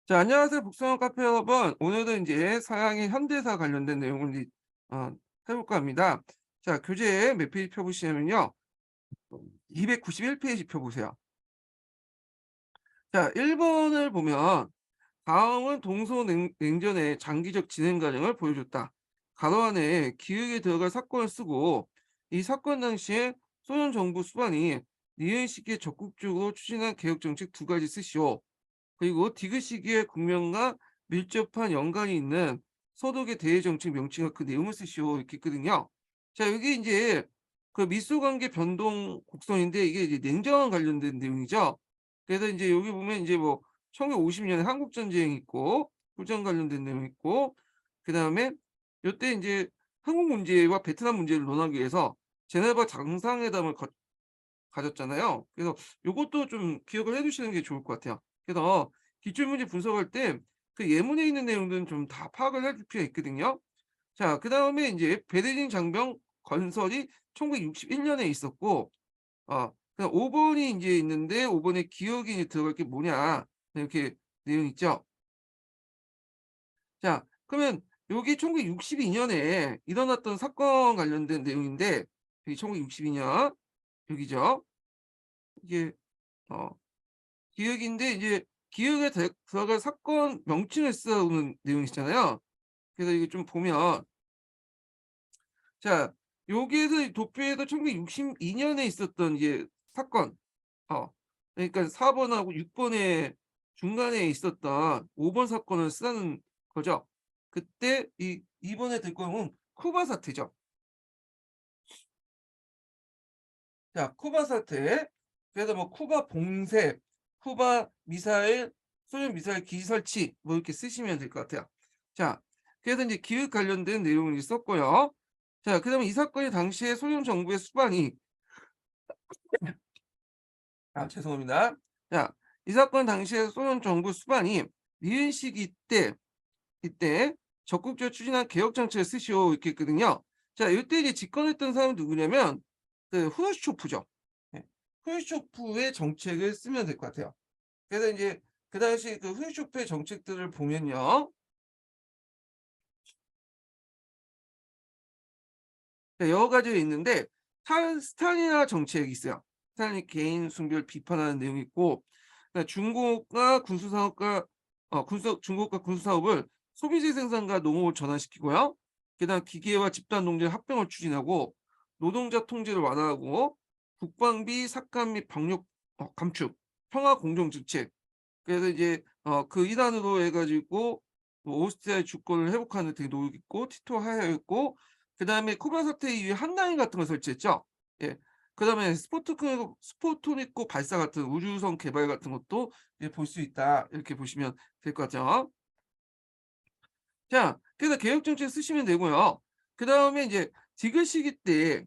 자, 안녕하세요. 북서영 카페 여러분. 오늘은 이제 서양의 현대사 관련된 내용을 해볼까 합니다. 자, 교재 몇 페이지 펴보시면요. 291페이지 펴보세요. 자, 1번을 보면 다음은 동서냉전의 장기적 진행 과정을 보여줬다. 가로 안에 기획에 들어갈 사건을 쓰고 이 사건 당시에 소련 정부 수반이 니은 시기에 적극적으로 추진한 개혁 정책 두 가지 쓰시오. 그리고 디귿 시기의 국면과 밀접한 연관이 있는 서독의 대외 정책 명칭과 그 내용을 쓰시오 이렇게 있거든요. 자, 여기 이제 그 미소 관계 변동 곡선인데 이게 이제 냉전 관련된 내용이죠. 그래서 이제 여기 보면 이제 뭐 1950년에 한국 전쟁 있고 후전 관련된 내용 있고 그다음에 요때 이제 한국 문제와 베트남 문제를 논하기 위해서 제네바 정상회담을 가졌잖아요. 그래서 요것도 좀 기억을 해 두시는 게 좋을 것 같아요. 그래서 기출문제 분석할 때 그 예문에 있는 내용들은 좀 다 파악을 해둘 필요가 있거든요. 자, 그다음에 인제 베르린 장병 건설이 1961 년에 있었고 그다음 5 번이 인제 있는데 5 번에 기억이 이제 들어갈 게 뭐냐 이렇게 내용 있죠. 자, 그러면 요게 1962 년에 일어났던 사건 관련된 내용인데 여기 1962년 여기죠. 이게 어 기억인데 이제 기억에 들어갈 사건 명칭을 쓰는 내용이잖아요. 그래서 이게 좀 보면 자, 여기에서 도표에서 1962 년에 있었던 이제 사건 그러니까 4 번하고 6 번의 중간에 있었던 5번 사건을 쓰는 거죠. 그때 이번에 될 경우는 쿠바 사태죠. 자, 쿠바 사태. 그래서 뭐 쿠바 봉쇄, 쿠바 미사일, 소련 미사일 기지 설치 뭐 이렇게 쓰시면 될 것 같아요. 자, 그래서 이제 기획 관련된 내용을 썼고요. 자, 그다음에 이 사건이 당시에 소련 정부의 수반이 죄송합니다. 자, 이 사건 당시에 소련 정부 수반이 니은 시기 때 이때 적극적으로 추진한 개혁 정책을 쓰시오 이렇게 했거든요. 자, 이때 이제 집권했던 사람이 누구냐면 그 후르시초프죠. 예. 후르시초프의 정책을 쓰면 될 것 같아요. 그래서 인제 그 당시 그 후르시초프의 정책들을 보면요. 네, 여러 가지가 있는데 스탈린화 정책이 있어요. 스탈린 개인 숭배를 비판하는 내용이 있고 그다음에 중국과 군수 사업을 소비재 생산과 농업을 전환시키고요. 그다음 기계와 집단 농장 합병을 추진하고 노동자 통제를 완화하고 국방비 삭감 및 병력 감축, 평화 공정 정책 그래서 이제 그 일환으로 해 가지고 뭐 오스트리아의 주권을 회복하는 데 노력 있고 티토 하야였고 그다음에 쿠바 사태 이후에 한라인 같은 걸 설치했죠. 예. 그다음에 스푸트니크 발사 같은 우주선 개발 같은 것도 예 볼 수 있다. 이렇게 보시면 될 것 같아요. 자, 그래서 개혁 정책 쓰시면 되고요. 그다음에 이제 디귿 시기 때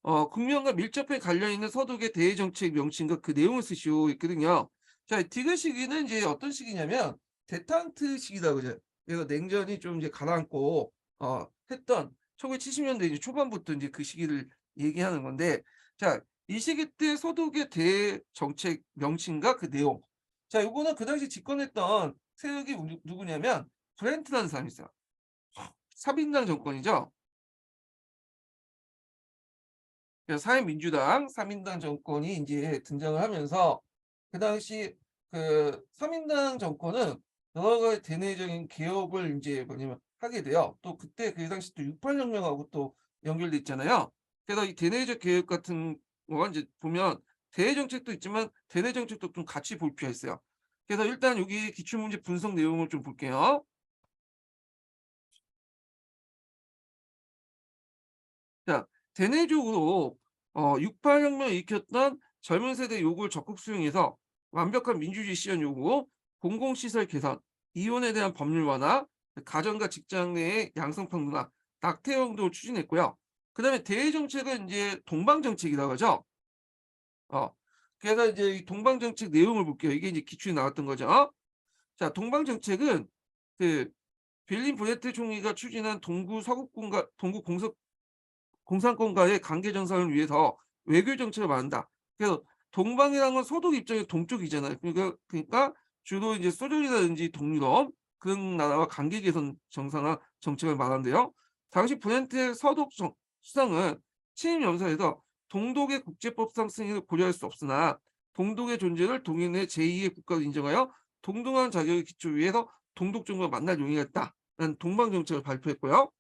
국면과 밀접하게 관련 있는 서독의 대외 정책 명칭과 그 내용을 쓰시오 있거든요. 자, 디귿 시기는 이제 어떤 시기냐면 데탄트 시기다 그죠. 그래서 냉전이 좀 이제 가라앉고 했던 1970 년대 이제 초반부터 이제 그 시기를 얘기하는 건데 자, 이 시기 때 서독의 대외 정책 명칭과 그 내용. 자, 요거는 그 당시 집권했던 세력이 누구냐면 브렌트라는 사람이 있어요. 3인당 정권이죠. 그래서 사회민주당 3인당 정권이 인제 등장을 하면서 그 당시 그 3인당 정권은 여러 가지 대내적인 개혁을 인제 뭐냐면 하게 돼요. 또 그때 그 당시 또 68 혁명하고 또 연결돼 있잖아요. 그래서 이 대내적 개혁 같은 거가 인제 보면 대외 정책도 있지만 대내 정책도 좀 같이 볼 필요가 있어요. 그래서 일단 여기 기출문제 분석 내용을 좀 볼게요. 자, 대내적으로 68 혁명을 일으켰던 젊은 세대의 요구를 적극 수용해서 완벽한 민주주의 실현 요구, 공공시설 개선, 이혼에 대한 법률 완화, 가정과 직장 내의 양성평등화, 낙태형 등을 추진했고요. 그다음에 대외 정책은 인제 동방 정책이라고 하죠. 어 그래서 이제 이 동방 정책 내용을 볼게요. 이게 이제 기출에 나왔던 거죠. 자, 동방 정책은 그 빌림 브레트 총리가 추진한 동구 공산권과의 관계 정상을 위해서 외교 정책을 만든다. 그래서 동방이라는 건 서독 입장에 동쪽이잖아요. 그러니까 주로 이제 소련이라든지 동유럽 그런 나라와 관계 개선 정상화 정책을 말하는데요. 당시 브렌트의 서독 수상은 취임 연설에서 동독의 국제법상 승인을 고려할 수 없으나 동독의 존재를 동인의 제2의 국가로 인정하여 동등한 자격의 기초 위에서 동독 정부와 만날 용의가 있다는 동방 정책을 발표했고요.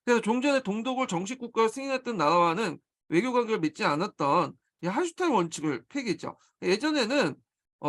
그래서 종전에 동독을 정식 국가로 승인했던 나라와는 외교 관계를 맺지 않았던 이 할슈타인 원칙을 폐기했죠. 예전에는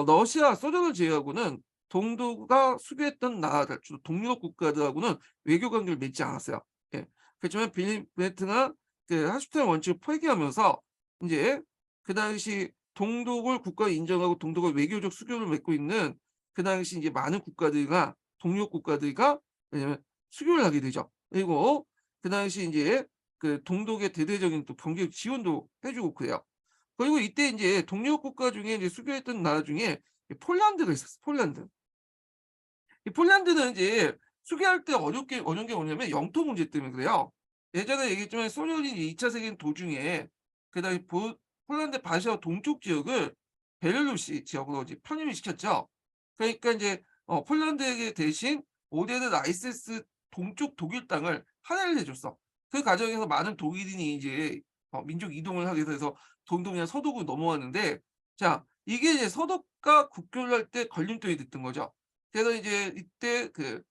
러시아, 소련을 제외하고는 동독가 수교했던 나라들, 주로 동유럽 국가들하고는 외교 관계를 맺지 않았어요. 예. 그렇지만 베네트가 그 할슈타인 원칙을 폐기하면서 이제 그 당시 동독을 국가로 인정하고 동독을 외교적 수교를 맺고 있는 그 당시 이제 많은 국가들과 동유럽 국가들과 왜냐면 수교를 하게 되죠. 그리고 그 당시 인제 그 동독의 대대적인 또 경제적 지원도 해 주고 그래요. 그리고 이때 인제 동유럽 국가 중에 이제 수교했던 나라 중에 이 폴란드가 있었어, 폴란드. 이 폴란드는 인제 수교할 때 어려운 게 뭐냐면 영토 문제 때문에 그래요. 예전에 얘기했지만 소련이 2차 세계대전 도중에 그다음에 폴란드 바시아 동쪽 지역을 베lar루시 지역으로 이제 편입을 시켰죠. 그러니까 인제 폴란드에게 대신 오데르 라이세스 동쪽 독일 땅을 할애를 해 줬어. 그 과정에서 많은 독일인이 이제 민족 이동을 하게 돼서 동독이나 서독으로 넘어왔는데, 자 이게 이제 서독과 국교를 할 때 걸림돌이 됐던 거죠. 그래서 이제 이때 그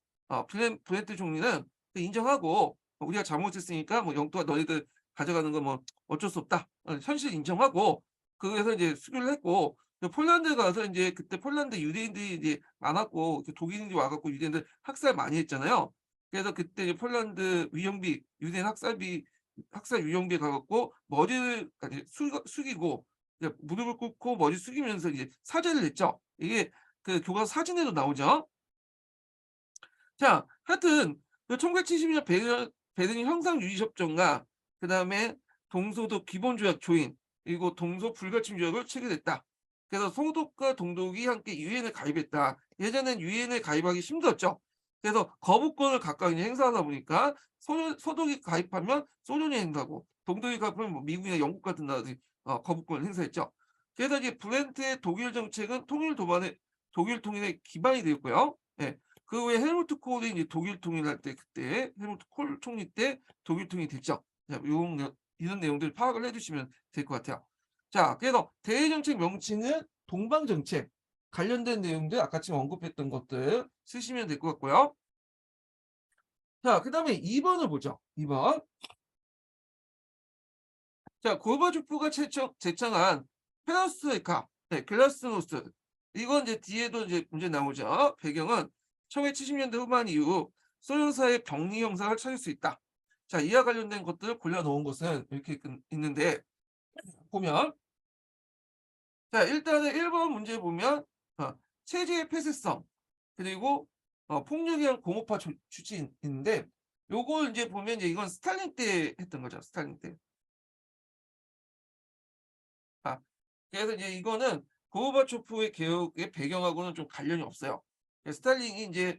브렌트 총리는 인정하고 "우리가 잘못했으니까 뭐 영토가 너희들 가져가는 건 뭐 어쩔 수 없다." 현실 인정하고 그래서 이제 수교를 했고, 폴란드 가서 인제 그때 폴란드 유대인들이 이제 많았고 그 독일인들이 와 갖고 유대인들 학살 많이 했잖아요. 그래서 그때 이제 폴란드 위령비 유대인 학살 위령비에 가 갖고 머리를 아니 숙이고 이제 무릎을 꿇고 머리 숙이면서 이제 사죄를 했죠. 이게 그 교과서 사진에도 나오죠. 자 하여튼 그 1970년 베르린 형상유지협정과 그다음에 동소독 기본조약 조인 그리고 동서 불가침 조약을 체결했다. 그래서 소독과 동독이 함께 유엔에 가입했다. 예전엔 유엔에 가입하기 힘들었죠. 그래서 거부권을 각각 이제 행사하다 보니까 소독이 가입하면 소련이 행사하고 동독이 가입하면 뭐 미국이나 영국 같은 나라들이 거부권을 행사했죠. 그래서 이제 브렌트의 독일 정책은 독일 통일의 기반이 되었고요. 예. 그 후에 헬무트 콜이 이제 독일 통일할 때 그때 헬무트 콜 총리 때 독일 통일이 됐죠. 자 이런 내용들 파악을 해 주시면 될 것 같아요. 자 그래서 대외 정책 명칭은 동방 정책 관련된 내용들 아까 지금 언급했던 것들 쓰시면 될 것 같고요. 자 그다음에 2 번을 보죠. 2 번. 자 고르바초프가 제청한 페레스트로이카 글라스노스트 이건 이제 뒤에도 이제 문제 나오죠. 배경은 1970년대 후반 이후 소련 사회 병리 형상을 찾을 수 있다. 자 이와 관련된 것들을 골라 놓은 것은 이렇게 있는데 보면 자 일단은 1번 문제 보면 체제의 폐쇄성 그리고 폭력에 의한 공업화 추진인데 요걸 인제 보면 이제 이건 스탈린 때 했던 거죠, 스탈린 때. 아 그래서 이제 이거는 고르바초프의 개혁의 배경하고는 좀 관련이 없어요. 스탈린이 인제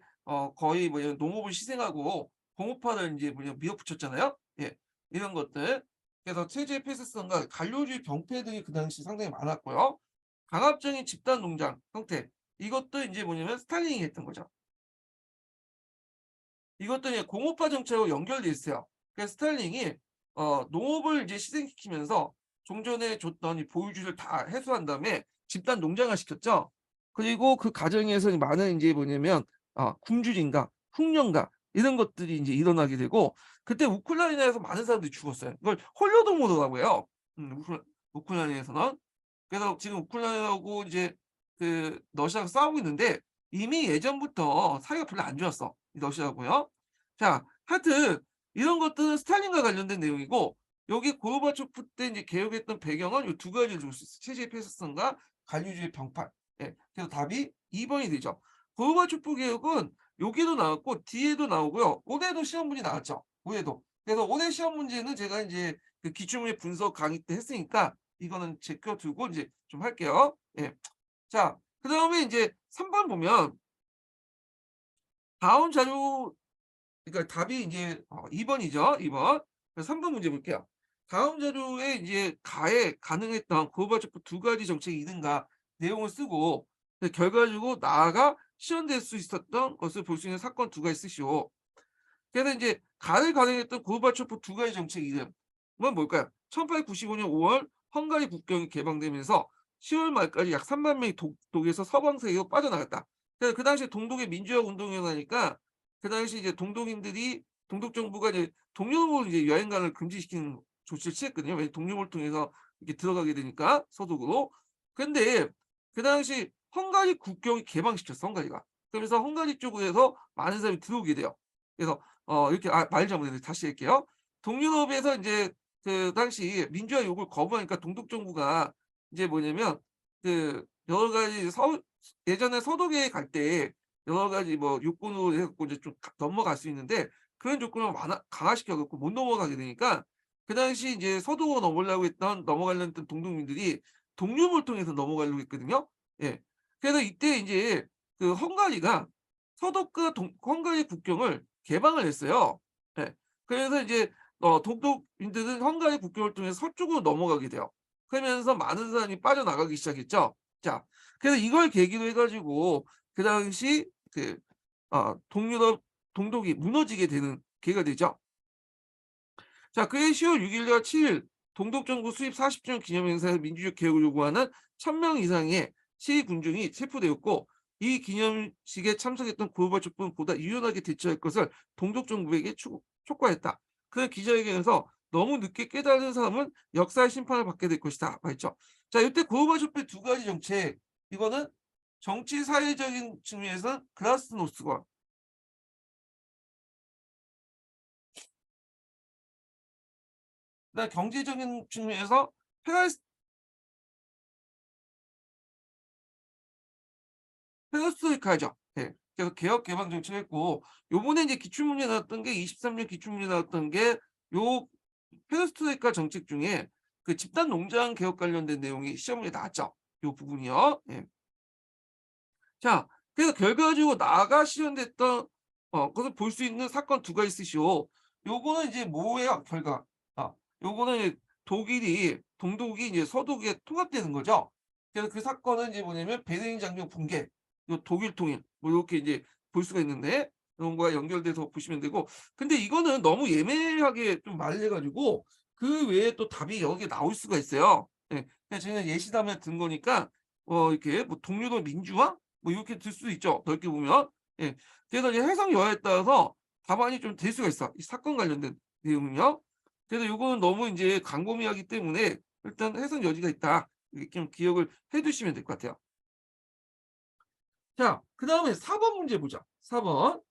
거의 뭐냐 농업을 희생하고 공업화를 인제 뭐냐 밀어붙였잖아요. 예. 이런 것들. 그래서 체제의 폐쇄성과 관료주의 병폐 등이 그 당시 상당히 많았고요. 강압적인 집단 농장 형태 이것도 인제 뭐냐면 스탈린이 했던 거죠. 이것도 이제 공업화 정책하고 연결돼 있어요. 그래서 스탈린이 농업을 이제 희생시키면서 종전에 줬던 이 보유주를 다 해소한 다음에 집단 농장화 시켰죠. 그리고 그 과정에서 많은 인제 뭐냐면 굶주림과 흉년과 이런 것들이 인제 일어나게 되고 그때 우크라이나에서 많은 사람들이 죽었어요. 이걸 홀로도모르라고 해요. 우크라이나에서는. 그래서 지금 우크라이나하고 이제 그 러시아가 싸우고 있는데 이미 예전부터 사이가 별로 안 좋았어, 이 러시아하고요. 자 하여튼 이런 것들은 스탈린과 관련된 내용이고 여기 고르바초프 때 인제 개혁했던 배경은 요 두 가지를 줄 수 있어요. 체제의 폐쇄성과 관료주의 병발. 예. 그래서 답이 2 번이 되죠. 고르바초프 개혁은 여기도 나왔고 뒤에도 나오고요. 올해도 시험 문제 나왔죠, 올해도. 그래서 올해 시험 문제는 제가 인제 그 기출문제 분석 강의 때 했으니까 이거는 제껴 두고 인제 좀 할게요. 예. 자 그다음에 인제 3번 보면 다음 자료 그러니까 답이 인제 2 번이죠, 2 번. 그래서 3번 문제 볼게요. 다음 자료에 인제 가해 가능했던 고르바초프 두 가지 정책이 있는가 내용을 쓰고 결과적으로 나아가 실현될 수 있었던 것을 볼 수 있는 사건 두 가지 쓰시오. 그래서 이제 가를 가동했던 고르바초프 두 가지 정책 이름은 뭘까요? 1895년 5월 헝가리 국경이 개방되면서 10월 말까지 약 3만 명이 독에서 서방 세계로 빠져나갔다. 그래서 그 당시에 동독의 민주화 운동이 일어나니까 그 당시 이제 동독인들이 동독 정부가 이제 동유럽으로 이제 여행가를 금지시키는 조치를 취했거든요. 왜 동유럽을 통해서 이렇게 들어가게 되니까 서독으로. 근데 그 당시 헝가리 국경이 개방시켰어, 헝가리가. 그러면서 헝가리 쪽에서 많은 사람이 들어오게 돼요. 그래서 이렇게 말 잘못했네. 다시 할게요. 동유럽에서 인제 그 당시 민주화 요구를 거부하니까 동독 정부가 이제 뭐냐면 그 여러 가지 예전에 서독에 갈 때 여러 가지 뭐 요건으로 해 갖고 이제 좀 넘어갈 수 있는데 그런 조건을 강화시켜 갖고 못 넘어가게 되니까 그 당시 이제 서독으로 넘어가려는 했던 동독민들이 동유럽을 통해서 넘어가려고 했거든요. 예. 그래서 이때 인제 그 헝가리가 서독과 헝가리 국경을 개방을 했어요. 예. 그래서 이제 동독민들은 헝가리 국경을 통해서 서쪽으로 넘어가게 돼요. 그러면서 많은 사람이 빠져나가기 시작했죠. 자, 그래서 이걸 계기로 해 가지고 그 당시 동유럽 동독이 무너지게 되는 계기가 되죠. 자, 그해 10월 6 일과 7일 동독 정부 수립 40주년 기념 행사에서 민주주의 개혁을 요구하는 1,000명 이상의 시위 군중이 체포되었고 이 기념식에 참석했던 고르바초프는 보다 유연하게 대처할 것을 동독 정부에게 촉구했다. 그 기자회견에서 너무 늦게 깨달은 사람은 역사의 심판을 받게 될 것이다. 말했죠. 자, 이때 고르바초프의 두 가지 정책, 이거는 정치 사회적인 측면에서는 글라스노스트과 그다음 경제적인 측면에서 페레스트로이카죠. 예. 그래서 개혁 개방 정책을 했고 요번에 이제 기출문제 나왔던 게 23년 기출문제 나왔던 게 요 페레스트로이카 정책 중에 그 집단 농장 개혁 관련된 내용이 시험에 나왔죠. 요 부분이요. 예. 자, 그래서 결과적으로 나아가 실현됐던 것을 볼 수 있는 사건 두 가지 쓰시오. 요거는 이제 뭐예요? 결과. 아, 요거는 이제 동독이 이제 서독에 통합되는 거죠. 그래서 그 사건은 이제 뭐냐면 베르린 장벽 붕괴, 요 독일 통일 뭐 요렇게 이제 볼 수가 있는데 이런 거와 연결돼서 보시면 되고 근데 이거는 너무 예매하게 좀 말을 해 가지고 그 외에 또 답이 여러 개 나올 수가 있어요. 예. 그냥 저희는 예시담에 든 거니까 이렇게 뭐 동유럽 민주화 뭐 이렇게 들 수도 있죠, 넓게 보면. 예. 그래서 이제 해석 여하에 따라서 답안이 좀 될 수가 있어, 이 사건 관련된 내용은요. 그래서 요거는 너무 인제 광범위하기 때문에 일단 해석 여지가 있다. 이렇게 좀 기억을 해 두시면 될 것 같아요. 자, 그다음에 4번 문제 보자. 4 번.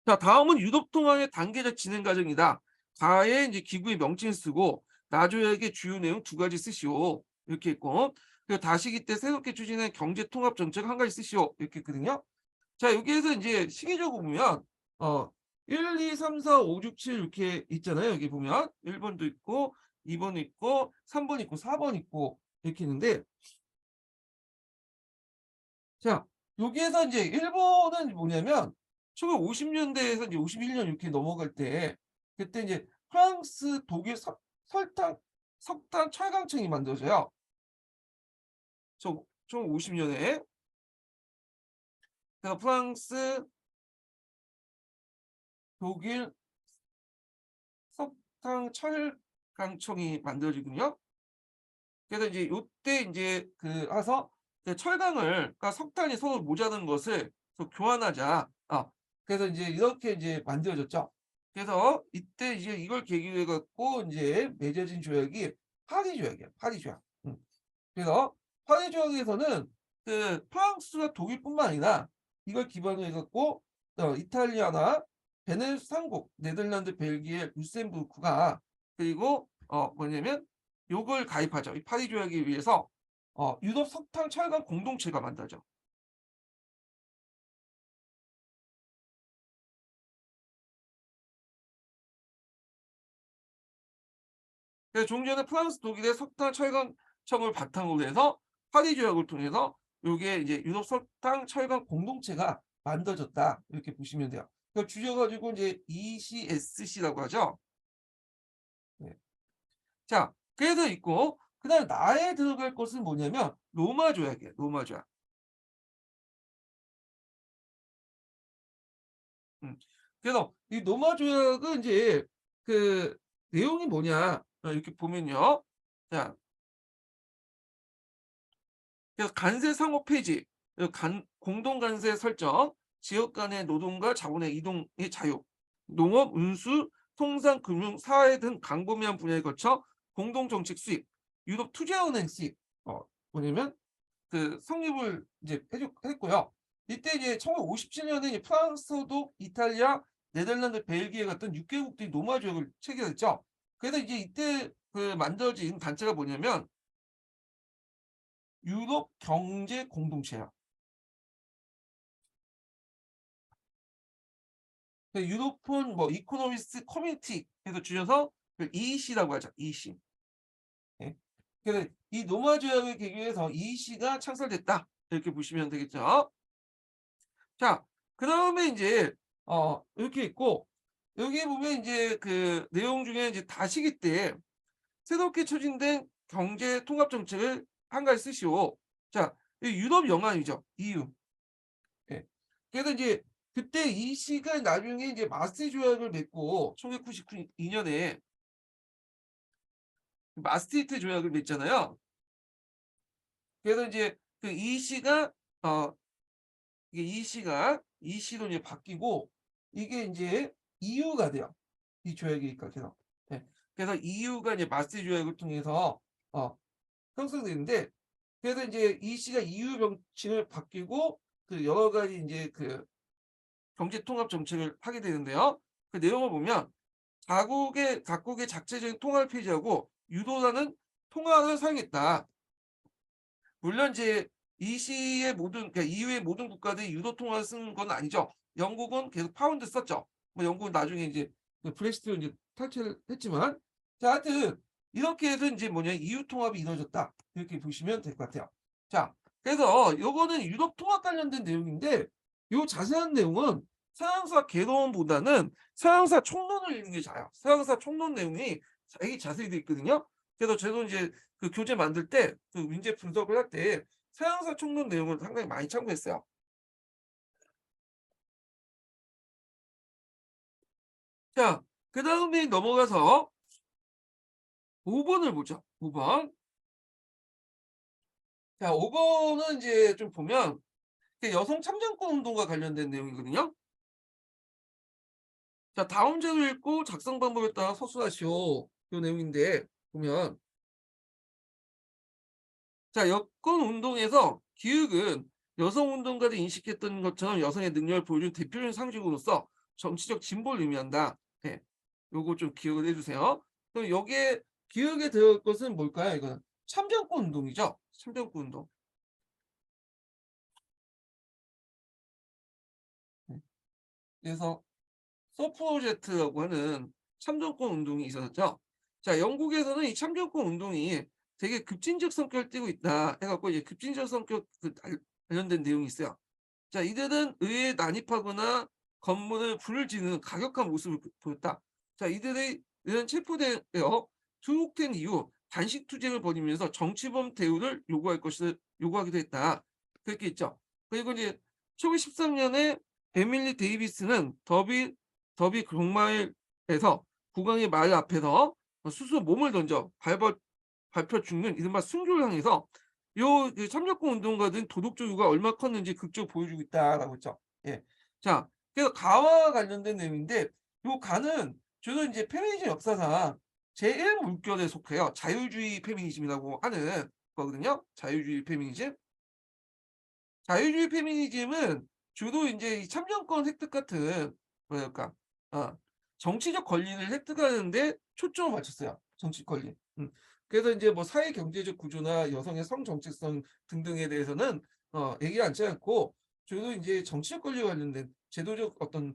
자, 다음은 유럽 통합의 단계적 진행 과정이다. 가에 인제 기구의 명칭을 쓰고 나조약의 주요 내용 두 가지 쓰시오. 이렇게 있고 그리고 다시기 때 새롭게 추진한 경제 통합 정책 한 가지 쓰시오. 이렇게 있거든요. 자, 여기에서 인제 시기적으로 보면 어 1, 2, 3, 4, 5, 6, 7 이렇게 있잖아요. 여기 보면 1 번도 있고 2번 있고 3번 있고 4번 있고 이렇게 있는데 자, 여기에서 인제 일본은 뭐냐면 1950 년대에서 이제 51년 이렇게 넘어갈 때 그때 인제 프랑스, 독일 석탄 철강청이 만들어져요. 1950 년에. 그래서 프랑스, 독일 석탄 철강청이 만들어지거든요. 그래서 이제 요때 인제 와서 철강을 그러니까 석탄이 서로 모자란 것을 교환하자. 그래서 인제 이렇게 인제 만들어졌죠. 그래서 이때 이제 이걸 계기로 해 갖고 인제 맺어진 조약이 파리 조약이에요, 파리 조약. 그래서 파리 조약에서는 프랑스와 독일뿐만 아니라 이걸 기반으로 해 갖고 이탈리아나 베네루스 3국, 네덜란드, 벨기에, 룩셈부르크가 그리고 뭐냐면 요걸 가입하죠. 이 파리 조약에 의해서 유럽 석탄 철강 공동체가 만들어져. 그래서 종전에 프랑스, 독일의 석탄 철강청을 바탕으로 해서 파리 조약을 통해서 요게 이제 유럽 석탄 철강 공동체가 만들어졌다. 이렇게 보시면 돼요. 그걸 줄여 가지고 이제 ECSC라고 하죠. 네. 자, 그래서 있고 그다음에 나에 들어갈 것은 뭐냐면 로마 조약이에요. 로마 조약. 음. 그래서 이 로마 조약은 이제 그 내용이 뭐냐 이렇게 보면요. 자, 그래서 간세 상호 폐지, 그리고 공동 간세 설정, 지역 간의 노동과 자본의 이동의 자유, 농업, 운수, 통상, 금융, 사회 등 광범위한 분야에 걸쳐 공동 정책 수립, 유럽 투자은행 수립. 뭐냐면 그 성립을 이제 했고요. 이때 이제 1957년에 이제 프랑스, 도 이탈리아, 네덜란드, 벨기에 같은 6개국들이 로마 조약을 체결했죠. 그래서 이제 이때 그 만들어진 단체가 뭐냐면 유럽 경제 공동체예요. 유로폰 뭐 이코노미스트 커뮤니티에서 줄여서 그 EEC라고 하죠. EEC. 예. 그래서 이 로마 조약을 계기로 해서 EEC가 창설됐다. 이렇게 보시면 되겠죠. 자, 그다음에 이제 이렇게 있고 여기 보면 이제 그 내용 중에 이제 다시기 때 새롭게 추진된 경제 통합 정책을 한 가지 쓰시오. 자, 이 유럽 연합이죠. EU. 예. 그래서 이제 그때 이 씨가 나중에 이제 마스트 조약을 맺고 1992년에 마스트리트 조약을 맺잖아요. 그래서 이제 그 이 씨가 어 이게 이 씨로 이제 바뀌고 이게 이제 EU가 돼요. 이 조약이 입각해서. 예. 그래서 EU가 이제 마스트 조약을 통해서 형성되는데 그래서 이제 이 씨가 EU 정치를 바뀌고 그 여러 가지 이제 그 경제 통합 정책을 하게 되는데요. 그 내용을 보면 각국의 자체적인 통화를 폐지하고 유도라는 통화를 사용했다. 물론 이제 이 시의 그러니까 EU의 모든 국가들이 유도 통화를 쓴 건 아니죠. 영국은 계속 파운드 썼죠. 뭐 영국은 나중에 이제 그 브렉시트로 이제 탈퇴를 했지만 자, 하여튼 이렇게 해서 이제 뭐냐 EU 통합이 이루어졌다. 이렇게 보시면 될 것 같아요. 자, 그래서 요거는 유럽 통합 관련된 내용인데 요 자세한 내용은 서양사 개론보다는 서양사 총론을 읽는 게 좋아요. 서양사 총론 내용이 되게 자세히 돼 있거든요. 그래서 저도 이제 그 교재 만들 때 그 문제 분석을 할 때 서양사 총론 내용을 상당히 많이 참고했어요. 자, 그 다음에 넘어가서 5번을 보죠. 5번. 자, 5번은 이제 좀 보면 여성 참정권 운동과 관련된 내용이거든요. 자, 다음 자료 읽고 작성 방법에 따라 서술하시오. 이 내용인데 보면 자, 여권 운동에서 기획은 여성 운동가들이 인식했던 것처럼 여성의 능력을 보여준 대표적인 상징으로서 정치적 진보를 의미한다. 네. 요거 좀 기억을 해주세요. 그럼 여기에 기억에 들어갈 것은 뭘까요? 이거는 참정권 운동이죠. 참정권 운동. 네. 그래서 서프로제트라고 하는 참정권 운동이 있었죠. 자, 영국에서는 이 참정권 운동이 되게 급진적 성격을 띠고 있다 해갖고 이제 급진적 성격 관련된 내용이 있어요. 자, 이들은 의회에 난입하거나 건물을 불을 지르는 가격한 모습을 보였다. 자, 이들은 체포되어 투옥된 이후 단식 투쟁을 벌이면서 정치범 대우를 요구할 것을 요구하기도 했다. 그렇게 있죠. 그리고 이제 1913년에 에밀리 데이비스는 더비 공마일에서 국왕의 말 앞에서 스스로 몸을 던져 밟혀 죽는 이른바 순교를 향해서 그 참정권 운동가들은 도덕적 이유가 얼마나 컸는지 극적으로 보여주고 있다라고 했죠. 예. 자, 그래서 가와 관련된 내용인데 요 가는 주로 이제 페미니즘 역사상 제1 물결에 속해요. 자유주의 페미니즘이라고 하는 거거든요. 자유주의 페미니즘. 자유주의 페미니즘은 주로 이제 이 참정권 획득 같은 뭐랄까 정치적 권리를 획득하는 데 초점을 맞췄어요. 정치 권리. 그래서 이제 뭐 사회 경제적 구조나 여성의 성 정체성 등등에 대해서는 얘기 않지 않고 주로 이제 정치적 권리와 관련된 제도적 어떤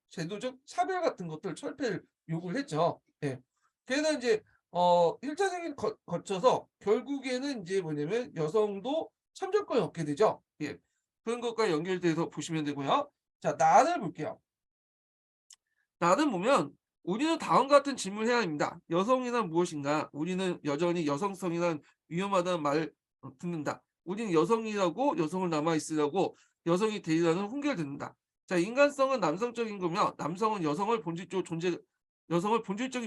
제도적 차별 같은 것들 철폐를 요구를 했죠. 예. 그래서 이제 1차 세계를 거쳐서 결국에는 이제 뭐냐면 여성도 참정권을 얻게 되죠. 예. 그런 것과 연결돼서 보시면 되고요. 자, 나를 볼게요. 나를 보면 우리는 다음과 같은 질문을 해야 합니다. 여성이란 무엇인가? 우리는 여전히 여성성이란 위험하다는 말을 듣는다. 우리는 여성이라고 여성을 남아 있으라고 여성이 되리라는 훈계를 듣는다. 자, 인간성은 남성적인 거며 남성은 여성을 본질적인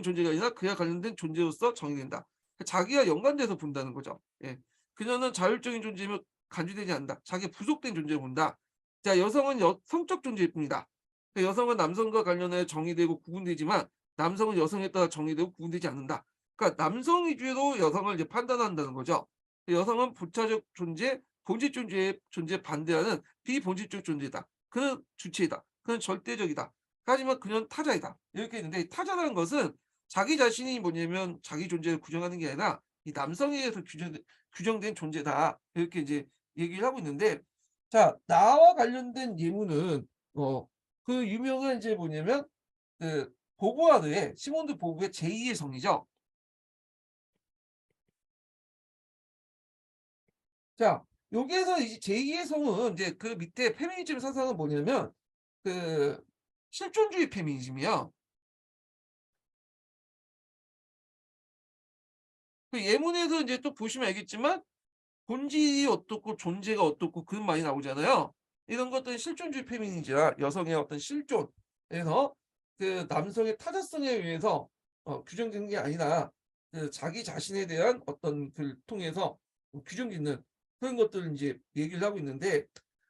존재가 아니라 그와 관련된 존재로서 정의된다. 자기와 연관돼서 본다는 거죠. 예. 그녀는 자율적인 존재이며 간주되지 않는다. 자기의 부속된 존재를 본다. 자, 여성은 성적 존재일 뿐이다. 여성은 남성과 관련해 정의되고 구분되지만 남성은 여성에 따라 정의되고 구분되지 않는다. 그러니까 남성 위주로 여성을 이제 판단한다는 거죠. 여성은 부차적 존재, 본질 존재에 반대하는 비본질적 존재다. 그는 주체이다. 그는 절대적이다. 하지만 그는 타자이다. 이렇게 있는데 타자라는 것은 자기 자신이 뭐냐면 자기 존재를 규정하는 게 아니라 이 남성에 의해서 규정된 존재다. 이렇게 이제 얘기를 하고 있는데 자, 나와 관련된 예문은 그 유명한 이제 뭐냐면 그 보부아르의 시몬드 보부의 제2의 성이죠. 자, 여기에서 이제 제2의 성은 이제 그 밑에 페미니즘 사상은 뭐냐면 그 실존주의 페미니즘이요. 그 예문에서 이제 또 보시면 알겠지만 본질이 어떻고 존재가 어떻고 그런 말이 나오잖아요. 이런 것들은 실존주의 페미니즘이라 여성의 어떤 실존에서 그 남성의 타자성에 의해서 규정되는 게 아니라 그 자기 자신에 대한 어떤 글 통해서 규정짓는 그런 것들을 이제 얘기를 하고 있는데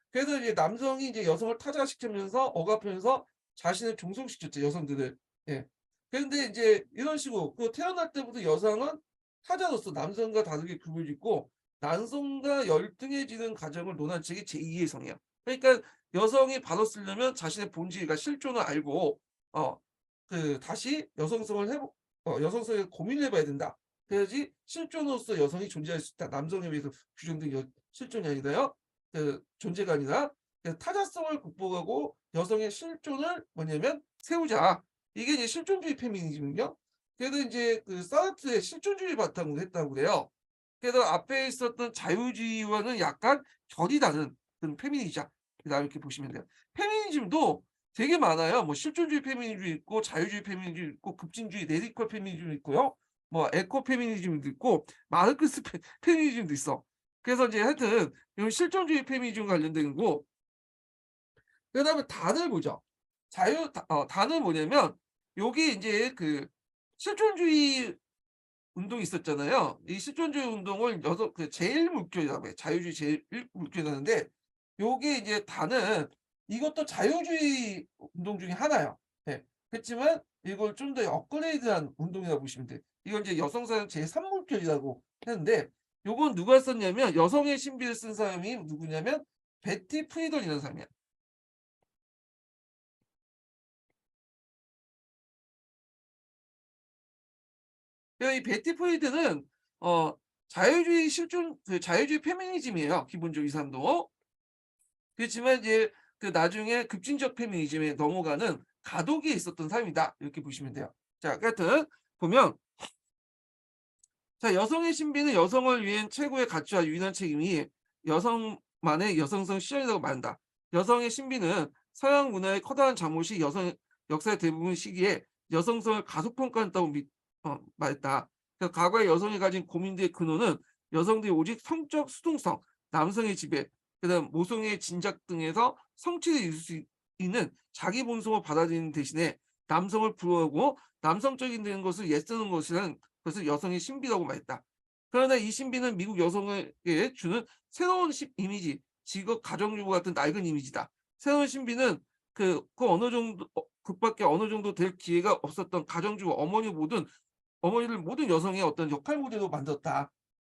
그래서 이제 남성이 이제 여성을 타자시키면서 억압하면서 자신을 종속시켰죠, 여성들을. 예. 그런데 이제 이런 식으로 그 태어날 때부터 여성은 타자로서 남성과 다르게 급을 짓고 남성과 열등해지는 과정을 논한 책이 제2의 성이야. 그러니까 여성이 바로 쓰려면 자신의 본질과 실존을 알고 어 다시 여성성에 고민을 해봐야 된다. 그래야지 실존으로서 여성이 존재할 수 있다. 남성에 비해서 규정된 실존이 아니라요. 그 존재가 아니라 타자성을 극복하고 여성의 실존을 뭐냐면 세우자. 이게 이제 실존주의 페미니즘이요. 그래도 이제 그 사르트의 실존주의 바탕으로 했다고 그래요. 그래서 앞에 있었던 자유주의와는 약간 결이 다른 그런 페미니즘. 그다음에 이렇게 보시면 돼요. 페미니즘도 되게 많아요. 뭐 실존주의 페미니즘 있고 자유주의 페미니즘 있고 급진주의 레디컬 페미니즘 있고요. 뭐 에코 페미니즘도 있고 마르크스 페미니즘도 있어. 그래서 이제 하여튼 이런 실존주의 페미니즘 관련된 거. 그다음에 단을 보죠. 단은 뭐냐면 요게 인제 그 실존주의 운동이 있었잖아요. 이 실존주의 운동을 제일 물결이라고 해요. 자유주의 제일 물결이라는데 요게 이제 단은 이것도 자유주의 운동 중에 하나예요. 예. 그렇지만 이걸 좀 더 업그레이드한 운동이라고 보시면 돼요. 이걸 이제 여성사상 제3 물결이라고 하는데 요건 누가 썼냐면 여성의 신비를 쓴 사람이 누구냐면 베티 프리던이라는 사람이야. 그러니까 이 베티 프리드는 어 자유주의 페미니즘이에요. 기본적으로 이 사람도. 그렇지만 이제 그 나중에 급진적 페미니즘에 넘어가는 가독이 있었던 사람이다. 이렇게 보시면 돼요. 자, 하여튼 보면 자, 여성의 신비는 여성을 위한 최고의 가치와 유일한 책임이 여성만의 여성성 실현이라고 말한다. 여성의 신비는 서양 문화의 커다란 잘못이 여성 역사의 대부분 시기에 여성성을 가속평가한다고 말했다. 그래서 과거의 여성이 가진 고민들의 근원은 여성들이 오직 성적 수동성, 남성의 지배, 그다음 모성의 진작 등에서 성취를 이룰 수 있는 자기 본성을 받아들이는 대신에 남성을 부러워하고 남성적인 되는 것을 애쓰는 것이라는 그것을 여성의 신비라고 말했다. 그러나 이 신비는 미국 여성에게 주는 새로운 이미지, 직업, 가정주부 같은 낡은 이미지다. 새로운 신비는 그 어느 정도 그밖에 어느 정도 될 기회가 없었던 가정주부 어머니를 모든 여성의 어떤 역할 모델로 만들었다.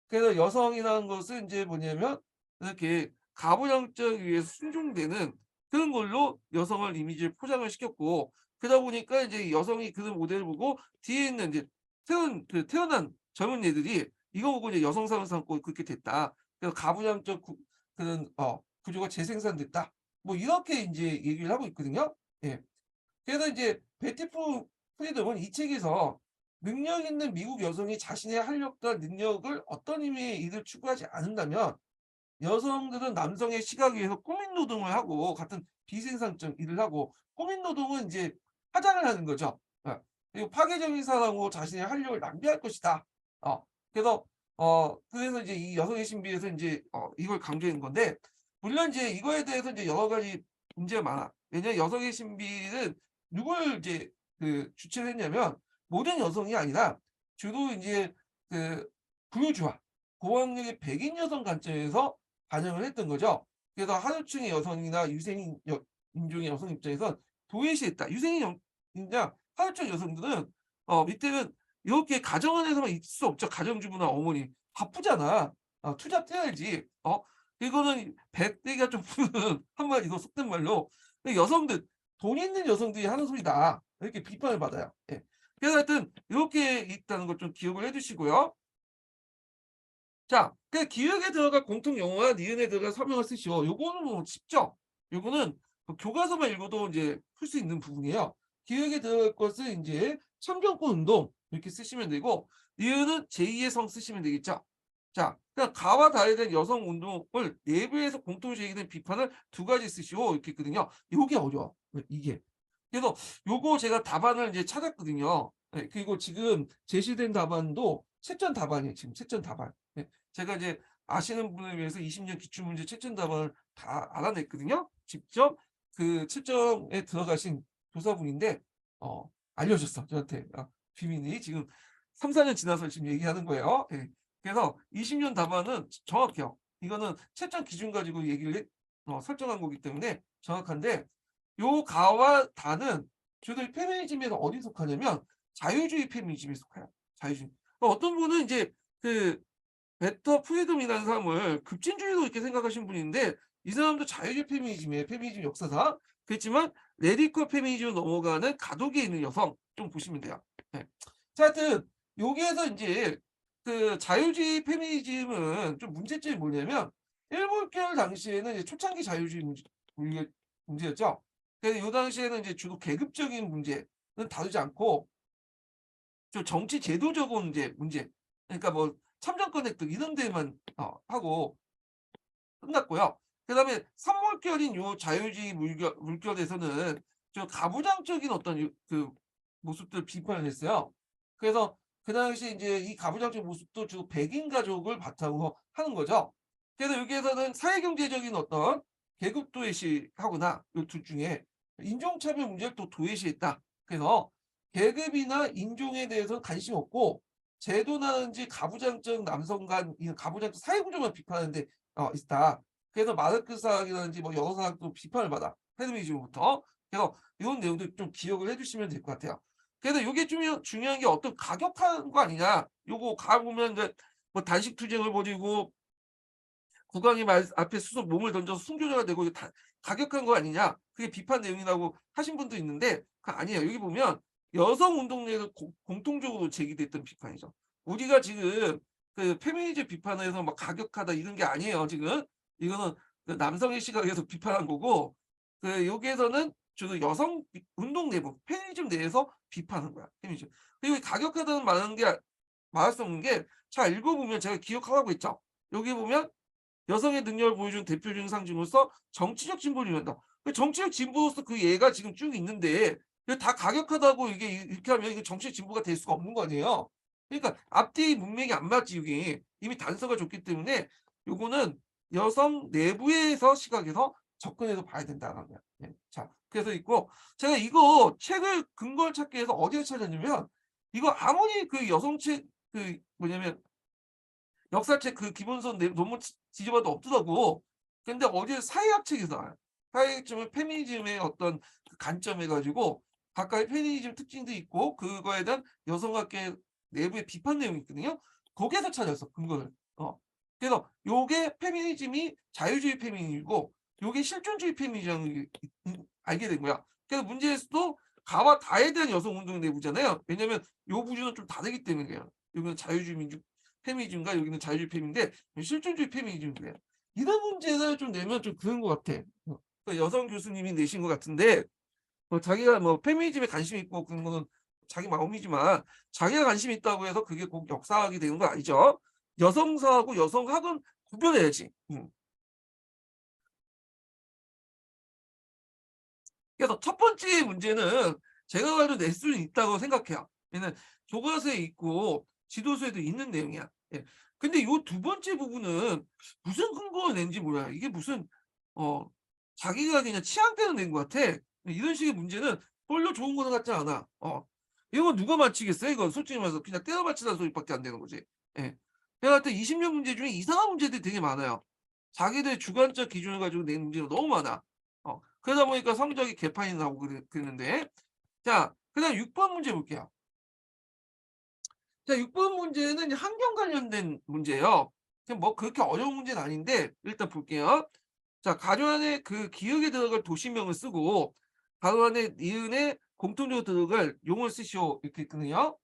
그래서 여성이라는 것은 이제 뭐냐면 이렇게 가부장적 위해서 순종되는 그런 걸로 여성을 이미지를 포장을 시켰고 그러다 보니까 이제 여성이 그런 모델을 보고 뒤에 있는 이제 태어난 젊은 애들이 이거 보고 이제 여성상을 삼고 그렇게 됐다. 그래서 가부장적 그런 구조가 재생산됐다. 뭐 이렇게 이제 얘기를 하고 있거든요. 예. 그래서 이제 프리덤은 이 책에서 능력 있는 미국 여성이 자신의 활력과 능력을 어떤 의미의 일을 추구하지 않는다면 여성들은 남성의 시각에 의해서 꾸민 노동을 하고 같은 비생산적 일을 하고 꾸민 노동은 이제 하장을 하는 거죠. 그리고 파괴적인 사랑으로 자신의 활력을 낭비할 것이다. 그래서 그래서 이제 이 여성의 신비에서 이제 이걸 강조한 건데, 물론 이제 이거에 대해서 이제 여러 가지 문제가 많아. 왜냐면 여성의 신비는 누굴 이제 그 주체를 했냐면 모든 여성이 아니라 주로 이제 그 부유주와 고학력의 백인 여성 관점에서 반영을 했던 거죠. 그래서 하류층의 여성이나 유생 인종의 여성 입장에선 도외시했다. 유생인이나 하류층 여성들은 밑에는 이렇게 가정 안에서만 있을 수 없죠. 가정주부나 어머니 바쁘잖아. 투잡 뛰어야지. 이거는 배때기가 좀 푸는 한마디로 속된 말로 여성들, 돈 있는 여성들이 하는 소리다. 이렇게 비판을 받아요. 예. 그래서 하여튼 이렇게 있다는 걸 좀 기억을 해두시고요. 자, 그 기역에 들어갈 공통 용어와 니은에 들어갈 서명을 쓰시오. 요거는 뭐 쉽죠? 요거는 그 교과서만 읽어도 이제 풀 수 있는 부분이에요. 기역에 들어갈 것은 이제 참정권 운동 이렇게 쓰시면 되고, 니은은 제2의 성 쓰시면 되겠죠. 자, 그러니까 가와 다에 대한 여성 운동을 내부에서 공통 제기된 비판을 두 가지 쓰시오 이렇게 했거든요. 요게 어려워. 이게. 그래서 요거 제가 답안을 이제 찾았거든요. 네, 그리고 지금 제시된 답안도 채점 답안이에요. 지금 채점 답안. 네, 제가 이제 아시는 분을 위해서 20년 기출문제 채점 답안을 다 알아냈거든요. 직접 그 채점에 들어가신 교사분인데 알려줬어 저한테. 비밀이 지금 3, 4년 지나서 지금 얘기하는 거예요. 네. 그래서 20년 답안은 정확해요. 이거는 채점 기준 가지고 얘기를 설정한 거기 때문에 정확한데, 요 가와 다는 주로 페미니즘에서 어디 속하냐면 자유주의 페미니즘에 속해요. 자유주의. 어떤 분은 이제 그 베터 프리덤이라는 사람을 급진주의로 이렇게 생각하시는 분인데, 이 사람도 자유주의 페미니즘의 페미니즘 역사사. 그렇지만 레디컬 페미니즘으로 넘어가는 가독에 있는 여성 좀 보시면 돼요. 네. 자, 하여튼 여기에서 이제 그 자유주의 페미니즘은 좀 문제점이 뭐냐면, 일본결 당시에는 이제 초창기 자유주의 문제였죠. 그래서 이 당시에는 이제 주로 계급적인 문제는 다루지 않고 좀 정치 제도적인 문제, 그러니까 뭐 참정권 획득 이런 데만 하고 끝났고요. 그다음에 산물결인 요 자유주의 물결에서는 좀 가부장적인 어떤 그 모습들 비판을 했어요. 그래서 그 당시 이제 이 가부장적인 모습도 주로 백인 가족을 바탕으로 하는 거죠. 그래서 여기에서는 사회경제적인 어떤 계급 도외시하거나 이 둘 중에 인종차별 문제를 또 도외시했다. 그래서 계급이나 인종에 대해서 관심 없고 제도나든지 가부장적 남성 간 가부장적 사회구조만 비판하는데 있다. 그래서 마르크스학이라든지 뭐 여러 사학도 비판을 받아. 페미니즘부터. 그래서 이런 내용도 좀 기억을 해주시면 될 것 같아요. 그래서 이게 중요한 게 어떤 가격화한 거 아니냐. 요거 가보면 이제 뭐 단식 투쟁을 벌이고 국왕이 앞에 스스로 몸을 던져서 순교자가 되고 가격한 거 아니냐. 그게 비판 내용이라고 하신 분도 있는데 그거 아니에요. 여기 보면 여성 운동 내에서 공통적으로 제기됐던 비판이죠. 우리가 지금 그 페미니즘 비판에서 막 가격하다 이런 게 아니에요. 지금 이거는 그 남성의 시각에서 비판한 거고, 그 여기에서는 주로 여성 운동 내부 페미니즘 내에서 비판한 거야. 페미니즘. 그리고 가격하다는 말할 수 없는 게, 잘 읽어보면 제가 기억하라고 했죠. 여기 보면 여성의 능력을 보여준 대표적인 상징으로서 정치적 진보를 이룬다. 정치적 진보로서 그 예가 지금 쭉 있는데 이거 다 가격하다고 이게 이렇게 하면 이거 정치적 진보가 될 수가 없는 거 아니에요. 그러니까 앞뒤 문맥이 안 맞지. 여기 이미 단서가 줬기 때문에 요거는 여성 내부에서 시각에서 접근해서 봐야 된다는 거야. 예. 자, 그래서 있고, 제가 이거 책을 근거를 찾기 위해서 어디에 찾았냐면, 이거 아무리 그 여성책 그 뭐냐면 역사책 그 기본서 논문 뒤져봐도 없더라고. 근데 어디 사회학 책에서 나와요. 사회학 책은 페미니즘의 어떤 그 관점 해가지고 각각의 페미니즘 특징도 있고 그거에 대한 여성학계 내부의 비판 내용이 있거든요. 거기에서 찾았어 근거를. 그래서 요게 페미니즘이 자유주의 페미니즘이고 요게 실존주의 페미니즘을 알게 된 거야. 그래서 문제에서도 가와 다에 대한 여성 운동 내부잖아요. 왜냐면 요 부분은 좀 다르기 때문이에요. 여기는 자유주의 민주 페미니즘과 여기는 자유주의 페미인데 실존주의 페미니즘이 그래요. 이런 문제를 좀 내면 좀 그런 것 같아. 여성 교수님이 내신 것 같은데 자기가 뭐 페미니즘에 관심 있고 그런 거는 자기 마음이지만 자기가 관심 있다고 해서 그게 꼭 역사학이 되는 건 아니죠. 여성사하고 여성학은 구별해야지. 그래서 첫 번째 문제는 제가 봐도 낼 수는 있다고 생각해요. 얘는 교과서에 있고 지도서에도 있는 내용이야. 예. 근데 요 두 번째 부분은 무슨 근거가 낸지 몰라요. 이게 무슨 어 자기가 그냥 취향대로 낸 것 같아. 이런 식의 문제는 별로 좋은 거는 같지 않아. 이건 누가 맞히겠어요? 이건 솔직히 말해서 그냥 때려 맞히라는 소리밖에 안 되는 거지. 예. 내가 볼 때 20년 문제 중에 이상한 문제들이 되게 많아요. 자기들의 주관적 기준을 가지고 낸 문제가 너무 많아. 그러다 보니까 성적이 개판이 나오고 그러는데. 자, 그다음 6번 문제 볼게요. 자, 6번 문제는 이제 환경 관련된 문제예요. 그냥 뭐 그렇게 어려운 문제는 아닌데 일단 볼게요. 자, 가로 안에 그 기역에 들어갈 도시명을 쓰고 가로 안에 니은에 공통적으로 들어갈 용어를 쓰시오 이렇게 있거든요.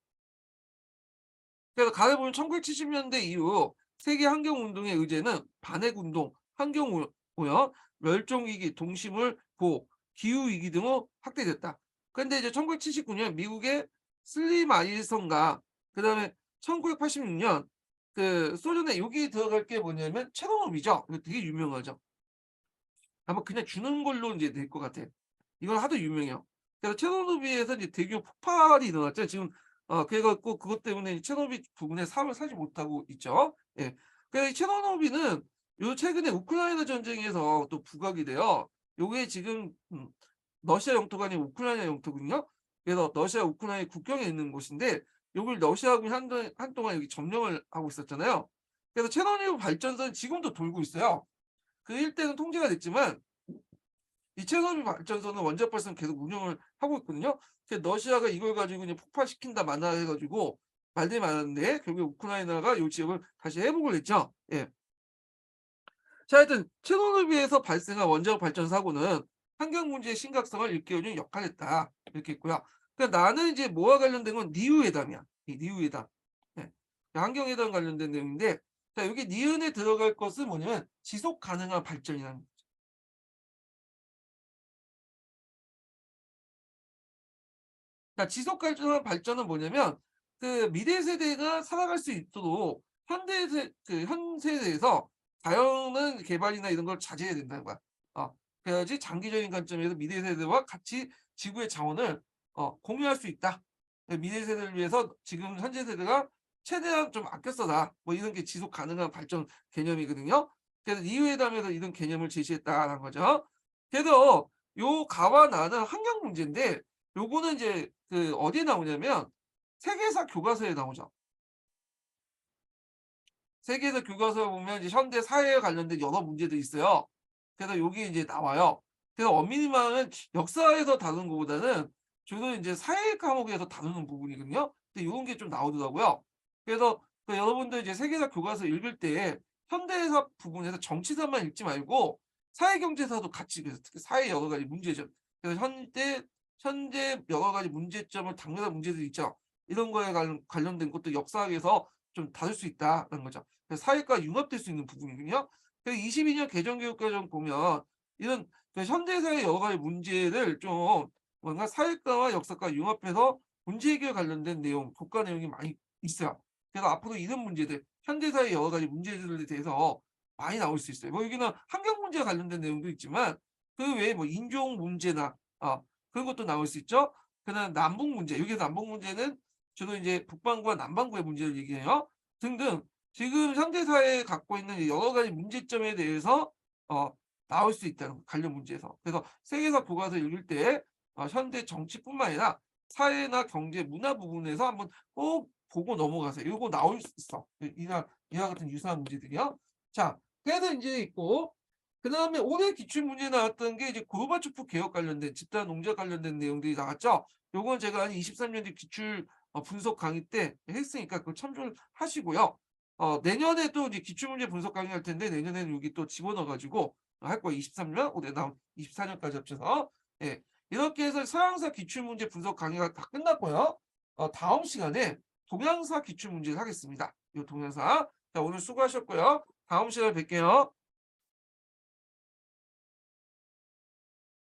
그래서 가로 보면 1970년대 이후 세계 환경 운동의 의제는 반핵 운동, 환경 오염, 멸종 위기, 동식물 보호, 기후 위기 등으로 확대됐다. 그런데 이제 1979년 미국의 슬림 아일슨과 그다음에 1986년 그 소련에 여기 들어갈 게 뭐냐면 체르노빌이죠. 이거 되게 유명하죠. 아마 그냥 주는 걸로 이제 될 것 같아. 이건 하도 유명해요. 그래서 체르노빌에서 이제 대규모 폭발이 일어났죠. 지금 그래 갖고 그것 때문에 이 체르노빌 부근에 사업을 사지 못하고 있죠. 예. 그래서 이 체르노빌은 요 최근에 우크라이나 전쟁에서 또 부각이 돼요. 요게 지금 러시아 영토가 아니고 우크라이나 영토거든요. 그래서 러시아 우크라이나 국경에 있는 곳인데 요걸 러시아군이 한동안 여기 점령을 하고 있었잖아요. 그래서 체르노빌 발전소는 지금도 돌고 있어요. 그 일대는 통제가 됐지만 이 체르노빌 발전소는 원자력 발전을 계속 운영을 하고 있거든요. 근데 러시아가 이걸 가지고 이제 폭파시킨다 마나 해 가지고 말들이 많았는데 결국 우크라이나가 요 지역을 다시 회복을 했죠. 예. 자, 하여튼 체르노빌에서 발생한 원자력 발전 사고는 환경 문제의 심각성을 일깨워주는 역할을 했다. 이렇게 있고요. 그러니까 나는 이제 뭐와 관련된 건 니우 회담이야. 이 니우 회담. 예. 환경 회담 관련된 내용인데 자, 여기 니은에 들어갈 것은 뭐냐면 지속 가능한 발전이라는 그러니까 지속 가능한 발전은 뭐냐면 그 미래 세대가 살아갈 수 있도록 현 세대에서 자연은 개발이나 이런 걸 자제해야 된다는 거야. 그래야지 장기적인 관점에서 미래 세대와 같이 지구의 자원을 공유할 수 있다. 미래 세대를 위해서 지금 현재 세대가 최대한 좀 아껴 써라. 뭐 이런 게 지속 가능한 발전 개념이거든요. 그래서 이 회담에서 이런 개념을 제시했다라는 거죠. 그래서 요 가와 나는 환경 문제인데 요거는 이제 그 어디에 나오냐면 세계사 교과서에 나오죠. 세계사 교과서에 보면 이제 현대 사회에 관련된 여러 문제들이 있어요. 그래서 요게 이제 나와요. 그래서 엄밀히말하면 역사에서 다루는 것보다는 주로 인제 사회 과목에서 다루는 부분이거든요. 근데 요런 게 좀 나오더라고요. 그래서 그 여러분들 이제 세계사 교과서 읽을 때 현대사 부분에서 정치사만 읽지 말고 사회경제사도 같이 그래서 특히 사회 여러 가지 문제점 그래서 현재 여러 가지 문제점을 당면한 문제들이 있죠. 이런 거에 관련된 것도 역사학에서 좀 다룰 수 있다라는 거죠. 그래서 사회과 융합될 수 있는 부분이거든요. 그래서 22년 개정교육과정 보면 이런 그 현대사의 여러 가지 문제를 좀 뭔가 사회과와 역사과 융합해서 문제 해결 관련된 내용, 교과 내용이 많이 있어요. 그래서 앞으로 이런 문제들, 현대사의 여러 가지 문제들에 대해서 많이 나올 수 있어요. 뭐 여기는 환경 문제와 관련된 내용도 있지만 그 외에 뭐 인종 문제나 그런 것도 나올 수 있죠. 그다음 남북 문제, 여기서 남북 문제는 주로 이제 북반구와 남반구의 문제를 얘기해요. 등등 지금 현대 사회에 갖고 있는 여러 가지 문제점에 대해서 어 나올 수 있다는 거 관련 문제에서. 그래서 세계사 교과서 읽을 때 현대 정치뿐만 아니라 사회나 경제, 문화 부분에서 한번 꼭 보고 넘어가세요. 요거 나올 수 있어. 이와 같은 유사한 문제들이요. 자, 그래서 인제 있고 그다음에 올해 기출 문제에 나왔던 게 이제 고르바초프 개혁 관련된 집단 농작 관련된 내용들이 나왔죠. 요건 제가 한 23년도 기출 분석 강의 때 했으니까 그거 참조를 하시고요. 내년에 또 이제 기출문제 분석 강의 할 텐데 내년에는 여기 또 집어넣어 가지고 할 거예요. 23년 올해 나온 24년까지 합쳐서. 예. 이렇게 해서 서양사 기출문제 분석 강의가 다 끝났고요. 다음 시간에 동양사 기출문제를 하겠습니다. 요 동양사. 자, 오늘 수고하셨고요. 다음 시간에 뵐게요.